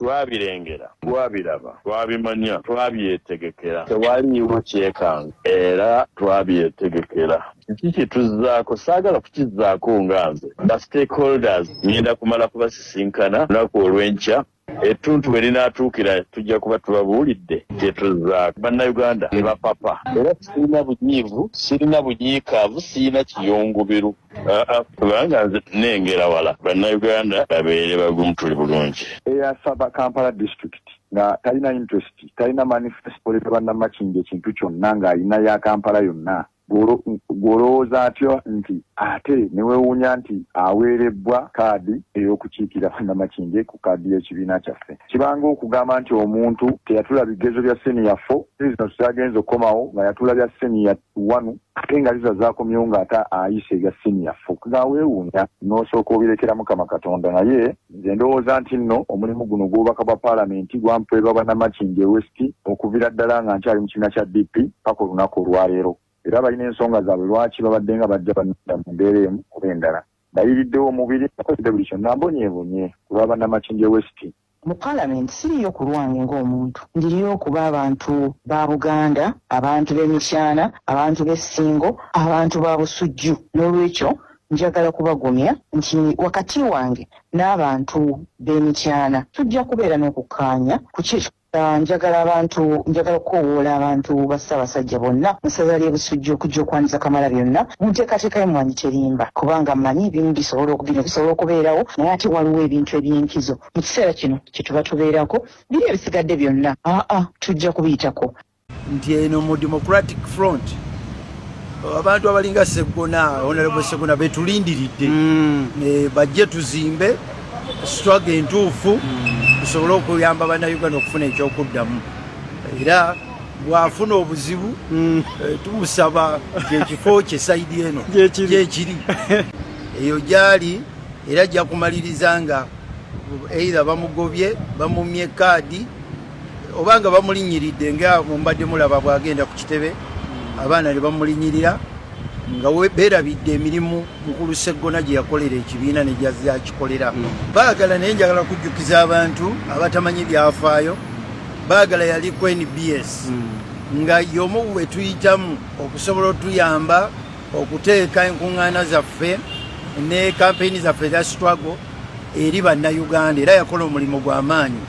twabirengera twabiraba twabimanya twabyetegekera tewaliiwo kyekanga era twabyetegekera kiki kituzzaako saagala kukizzaako nga nze ba stakeholders ngenda kumala kubasisinkana lunaku olw'enkya ettuntu bwe linaatuukira tujja kuba tubabuulidde kyetuzzaako bannayuganda ne bapapa era sirina bunyiivu sirina bunyiikaavu sirina kiyungubiru kubanga nze nnengera wala bannayuganda babeere bagumu tuli bulungi eyasaba Kampala district nga talina interest talina manifesto leta bannamakingi ekintu kyonna ng'alina ya Kampala yonna gwolowooza atyo nti ate neweewuunya nti aweerebbwa kaadi ey'okukiikira bannamakingi ku kaadi y'ekibiina kyaffe kibanga okugamba nti omuntu teyatula bigezo bya senior 4 zino tutagenza okukomawo nga yatula bya senior 1 ate nga liza zaakomyewo ng'ate ayise ebya senior 4 ngaaweewuunya n'osooka obirekera Mukama Katonda naye nze ndowooza nti nno omulimu guno gw'obubaka bwa paalamenti gwampeebwa bannamakingi West okuviira ddala nga nkyali mu kibiina kya DP paka olunaku olwaleero era balina ensonga zaabwe lwaki babadde nga bajja bannada mu mbeera emu kuba endala bayiriddewo omubiri bakozedde buli kyonna mbonyeebonye ku lwa bannamakingi West. Mu paalamenti siriyo ku lwange ng'omuntu ndiriyo okuba abantu ba Buganda abantu b'emikyana abantu b'essingo abantu ba Busujju n'olwekyo njagala kubagumya nti wakati wange n'abantu b'emikyana tujja kubeera n'okukkaanya ku kiki njagala okukoowoola abantu ba Ssaabasajja bonna musaza ly'e Busujju okujja okwaniriza Kamala byonna munteekateeka y'emmwanyi terimba kubanga mmanyi ebimu bisobola okubeerawo naye ate waliwo ebintu eby'enkizo mu kiseera kino kye tuba tubeerako biri ebisigadde byonna tujja kubiyitako nti eno mu Democratic Front abantu abalinga Honorable Segona betulindiridde bajje tuzimbe struggle entuufu tusobole okuyamba bannayuganda okufuna ekyokuddamu era bw'afuna obuzibu tumusaba ekifo kye sayidi eno gyekiri eyo gyali era ajja kumaliriza nga either bamugobye bamumye kaadi obanga bamulinyiridde nga mumbadde mulaba bw'agenda ku kitebe abaana ne bamulinyirira nga beerabidde emirimu mukulu Sseggona gye yakolera ekibiina ne gyakikolera baagala naye njagala kujjukiza abantu abatamanyi byafaayo baagala yali ku NBS nga y'omu we tuyitamu okusobola otuyamba okuteeka enkuŋŋaana zaffe ne kampeyini zaffe za struggle eri bannayuganda era yakola omulimu gw'amaanyi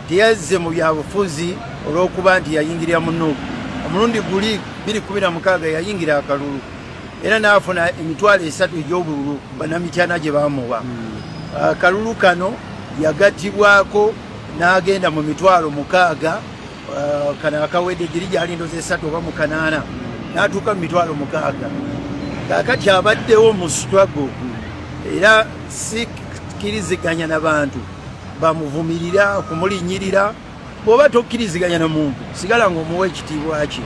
teyazze mu byabufuzi olw'okuba nti yayingirira mu Nuupu omulundi guli 2016 yayingira akalulu era n'afuna emitwalo 3 egy'obululu bannamityana gye baamuwa akalulu kano yagattibwako n'agenda mu mitwalo 6 kano akawedde giri gyali ndoza 3 oba mu 8 n'atuuka mu mitwalo 6 kaakati abaddewo mu struggle era sikkiriziganya n'abantu bamuvumirira kumulinyirira bw'oba tokkiriziganya na muntu sigala ng'omuwa ekitiibwa kye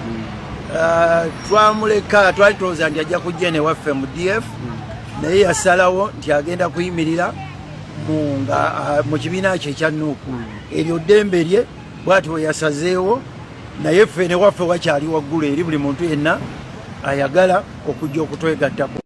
twamuleka twali tulowooza nti ajja kujja ne waffe mu DF naye yasalawo nti agenda kuyimirira mu kibiina kye ekya Nuupu eryo ddembe lye bw'ati bwe yasazeewo naye ffe ne waffe wakyali waggulu eri buli muntu yenna ayagala okujja okutwegattako.